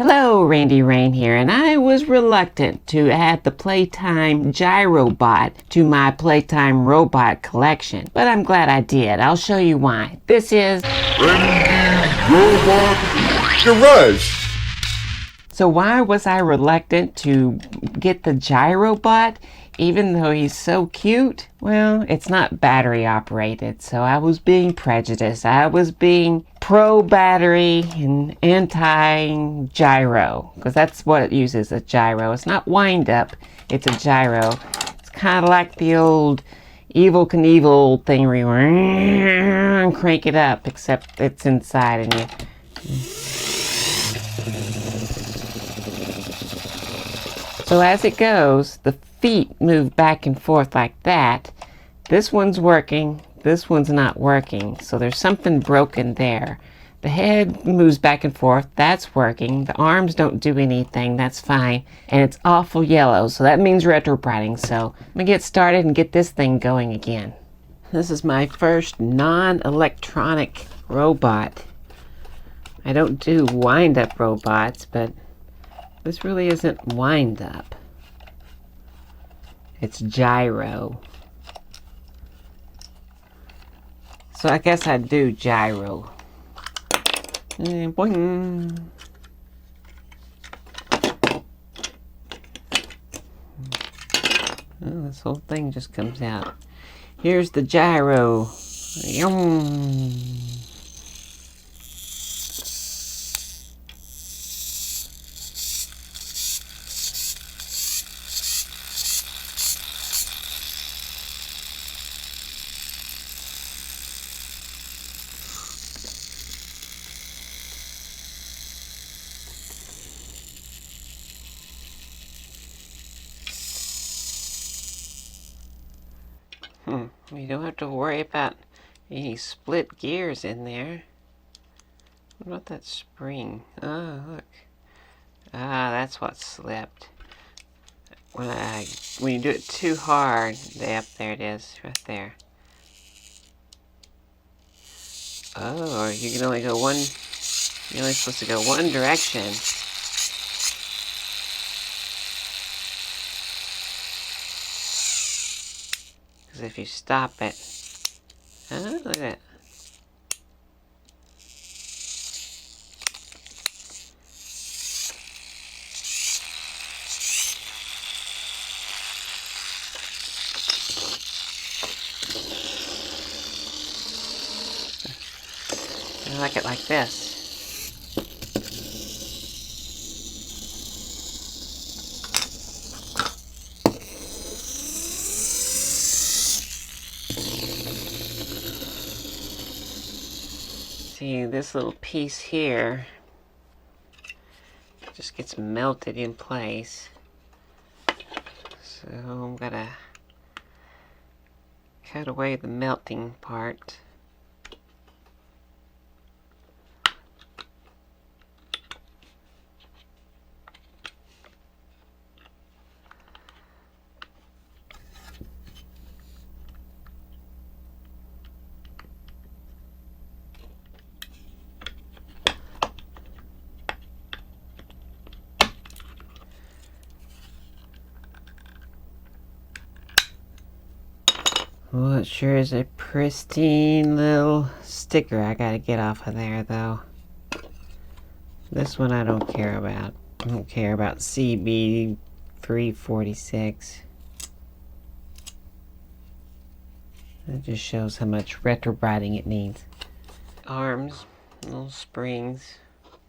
Hello, Randy Rain here, and I was reluctant to add the Playtime GyroBot to my Playtime Robot collection, but I'm glad I did. I'll show you why. This is Randy Robot Garage. So why was I reluctant to get the GyroBot, even though he's so cute? Well, it's not battery operated, so I was being prejudiced. I was being pro-battery and anti-gyro, because that's what it uses, a gyro. It's not wind-up, it's a gyro. It's kind of like the old Evel Knievel thing where you crank it up, except it's inside and you... So as it goes, the feet move back and forth like that. This one's working, this one's not working, so there's something broken there. The head moves back and forth, that's working. The arms don't do anything, that's fine. And it's awful yellow, so that means retrobriding. So I'm gonna get started and get this thing going again. This is my first non-electronic robot. I don't do wind-up robots, but this really isn't wind-up. It's gyro. So I guess I'd do gyro. Boing. Oh, this whole thing just comes out. Here's the gyro. Yum. You don't have to worry about any split gears in there. What about that spring? Oh, look. Ah, that's what slipped. When you do it too hard, yep, there it is, right there. Oh, you can only go one, you're only supposed to go one direction. Because if you stop it, oh, look at that. I like it like this. See, this little piece here just gets melted in place. So I'm gonna cut away the melting part. Well, it sure is a pristine little sticker I gotta get off of there, though. This one I don't care about. I don't care about CB346. That just shows how much retrobriding it needs. Arms, little springs.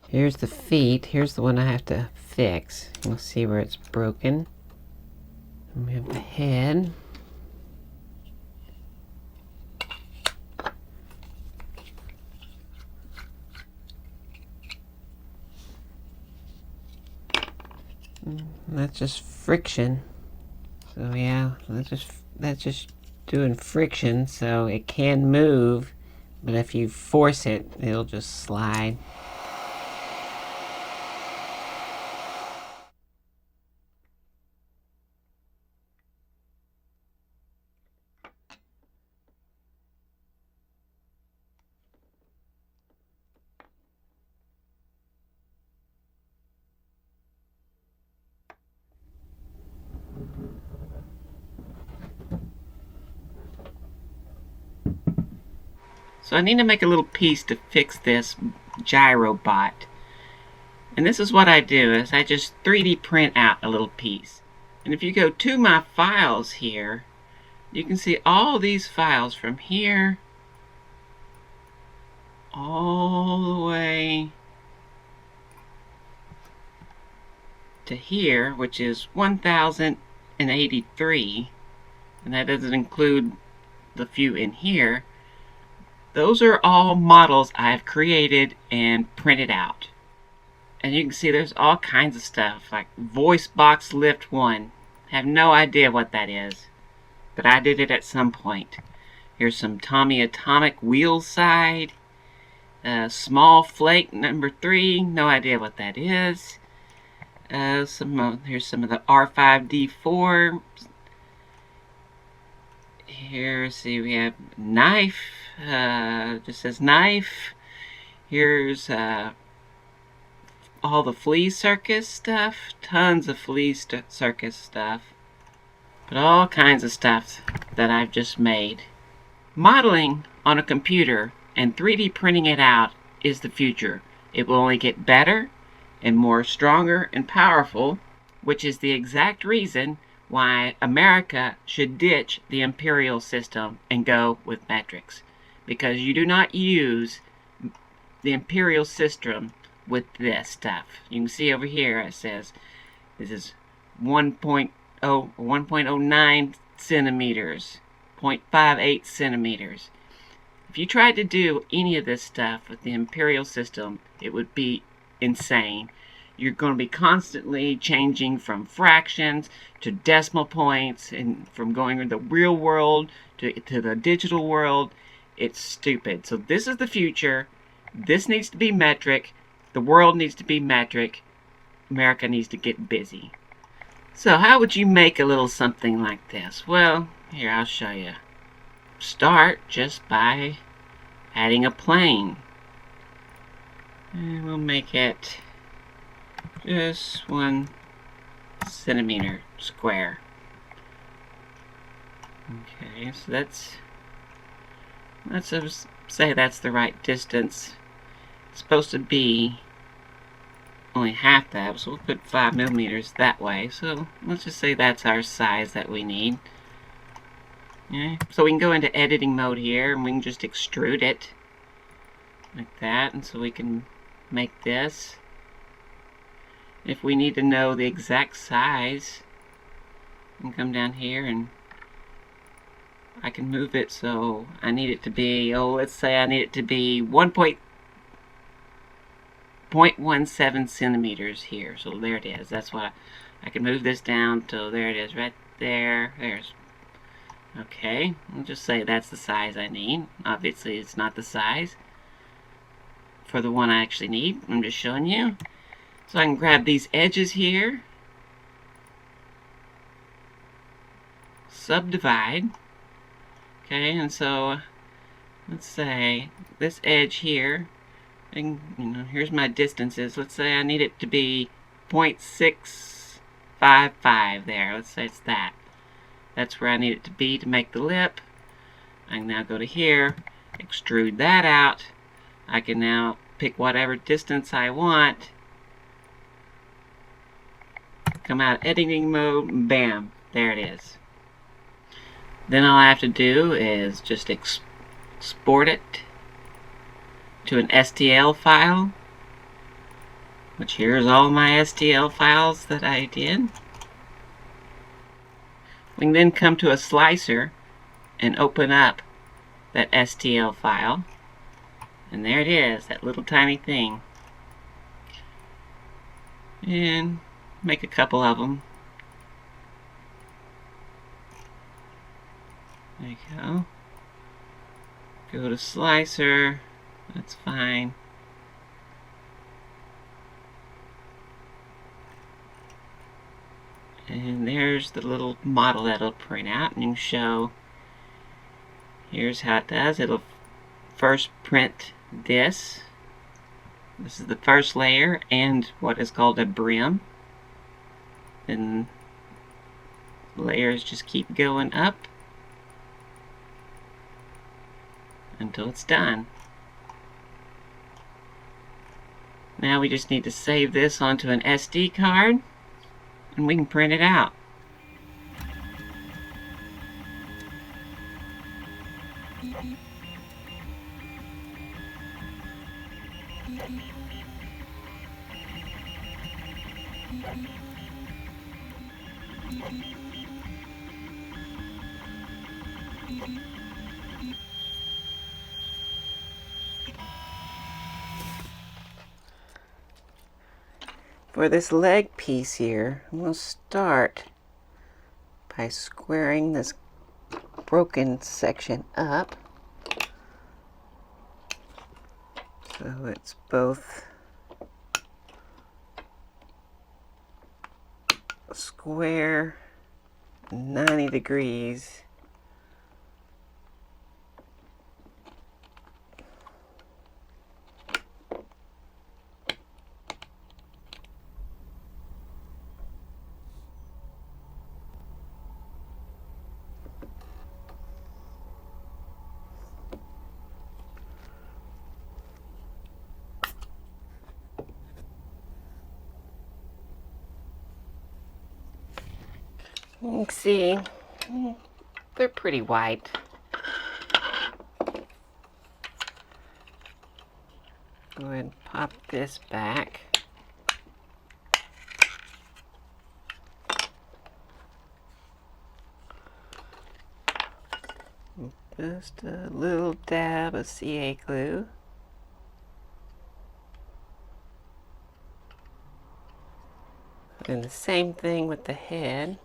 Here's the feet. Here's the one I have to fix. You'll see where it's broken. And we have the head. That's just friction. So yeah, that's just doing friction, so it can move, but if you force it, it'll just slide. So I need to make a little piece to fix this GyroBot. And this is what I do, is I just 3D print out a little piece. And if you go to my files here, you can see all these files from here all the way to here, which is 1083, and that doesn't include the few in here. Those are all models I've created and printed out. And you can see there's all kinds of stuff, like voice box lift 1. Have no idea what that is, but I did it at some point. Here's some Tommy Atomic wheel side. Small flake number 3. No idea what that is. Here's some of the R5D4. Here, see, we have knife. Just says knife. Here's all the flea circus stuff. Tons of flea circus stuff. But all kinds of stuff that I've just made. Modeling on a computer and 3D printing it out is the future. It will only get better and more stronger and powerful, which is the exact reason why America should ditch the imperial system and go with metrics. Because you do not use the imperial system with this stuff. You can see over here it says this is 1.09 centimeters, 0.58 centimeters. If you tried to do any of this stuff with the imperial system, it would be insane. You're going to be constantly changing from fractions to decimal points, and from going in the real world to the digital world. It's stupid. So this is the future. This needs to be metric. The world needs to be metric. America needs to get busy. So how would you make a little something like this? Well, here, I'll show you. Start just by adding a plane. And we'll make it just 1 centimeter square. Okay, so let's say that's the right distance. It's supposed to be only half that, so we'll put 5 millimeters that way. So let's just say that's our size that we need. Okay, so we can go into editing mode here, and we can just extrude it like that, and so we can make this. If we need to know the exact size, I can come down here and I can move it so I need it to be, let's say I need it to be 1.17 centimeters here. So there it is. That's why I can move this down to there it is, right there. There's. Okay, I'll just say that's the size I need. Obviously, it's not the size for the one I actually need. I'm just showing you. So I can grab these edges here, subdivide. Okay, and so let's say this edge here, and here's my distances. Let's say I need it to be 0.655 there. Let's say it's that. That's where I need it to be to make the lip. I can now go to here, extrude that out. I can now pick whatever distance I want. Come out of editing mode, and bam, there it is. Then all I have to do is just export it to an STL file, which here's all my STL files that I did. We can then come to a slicer and open up that STL file, and there it is, that little tiny thing. And make a couple of them. There you go. Go to slicer. That's fine. And there's the little model that'll print out, and you can show. Here's how it does. It'll first print this. This is the first layer and what is called a brim. And layers just keep going up until it's done. Now we just need to save this onto an SD card and we can print it out. For this leg piece here, I'm going to start by squaring this broken section up so it's both square 90 degrees. You can see they're pretty white. Go ahead and pop this back. Just a little dab of CA glue. And the same thing with the head.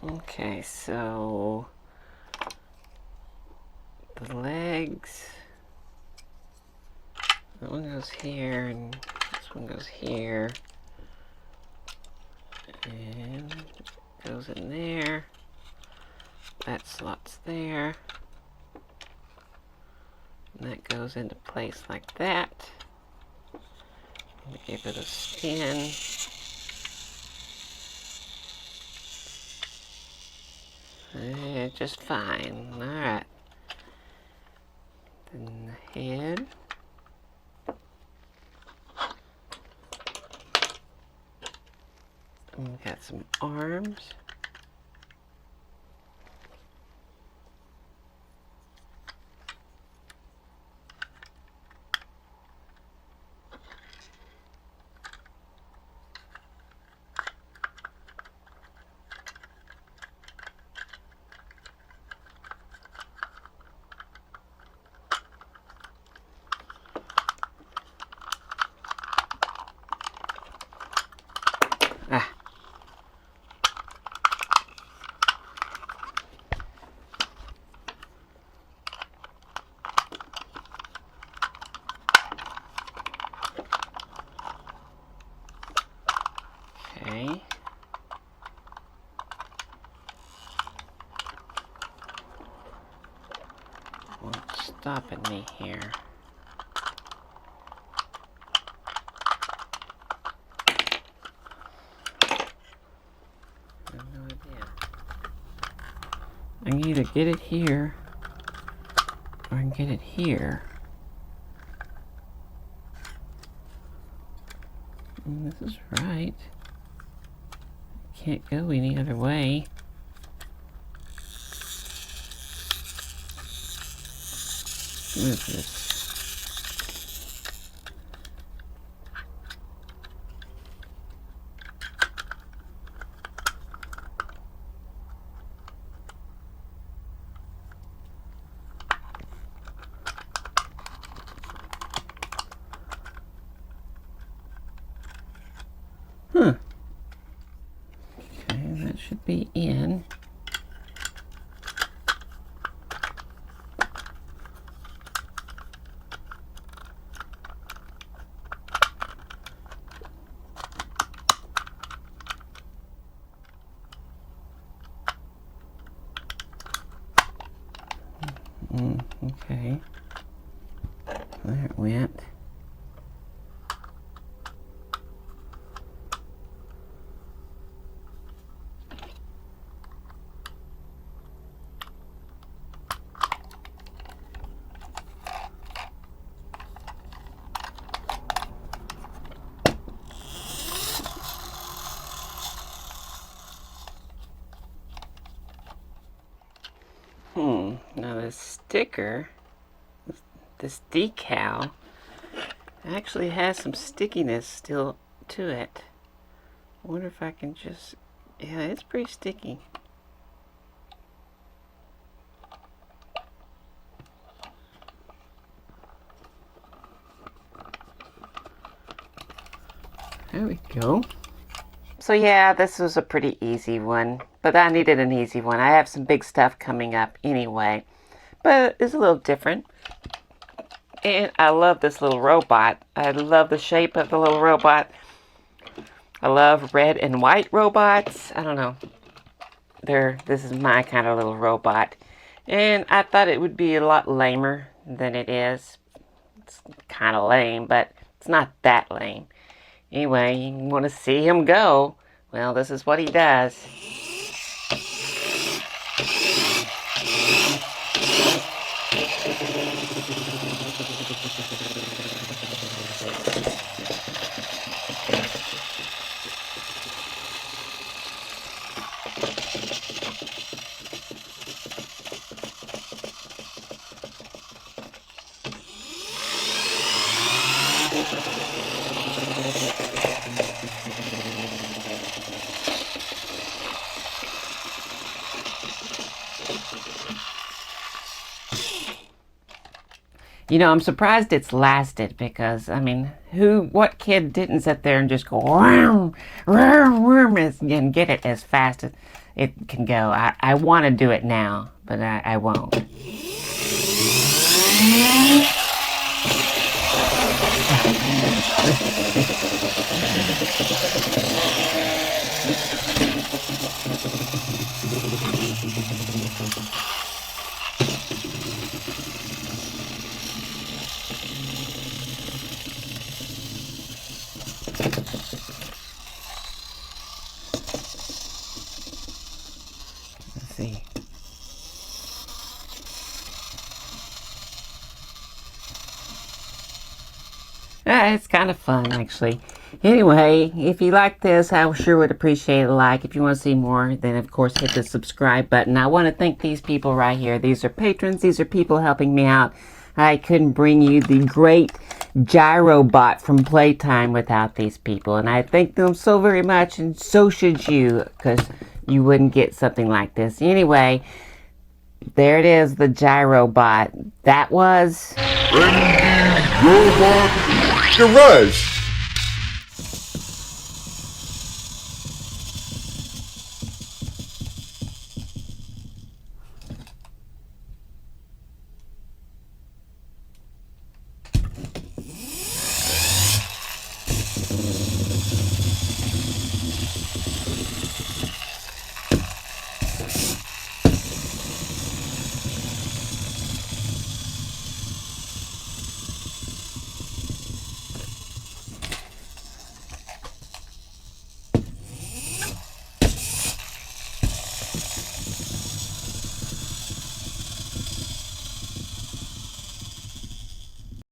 Okay, so the legs, that one goes here and this one goes here and goes in there, that slots there, and that goes into place like that. Give it a spin. Just fine. Alright. Then the head. And we've got some arms. Okay. What's stopping me here? I have no idea. I can either get it here or I can get it here. And this is right. Can't go any other way. What is this? Huh. Okay, that should be in. Okay. There it went. Now this sticker, this decal, actually has some stickiness still to it. I wonder if I can just, yeah, it's pretty sticky. There we go. So yeah, this was a pretty easy one, but I needed an easy one. I have some big stuff coming up anyway, but it's a little different. And I love this little robot. I love the shape of the little robot. I love red and white robots. I don't know. This is my kind of little robot. And I thought it would be a lot lamer than it is. It's kind of lame, but it's not that lame. Anyway, you want to see him go. Well, this is what he does. You know, I'm surprised it's lasted because, I mean, what kid didn't sit there and just go, vroom, vroom, vroom, and get it as fast as it can go? I want to do it now, but I won't. Let's see. It's kind of fun, actually. Anyway, if you like this, I sure would appreciate a like. If you want to see more, then of course hit the subscribe button. I want to thank these people right here. These are patrons. These are people helping me out. I couldn't bring you the great GyroBot from Playtime without these people. And I thank them so very much, and so should you, because you wouldn't get something like this. Anyway, there it is, the GyroBot. That was... Randi Robot Garage.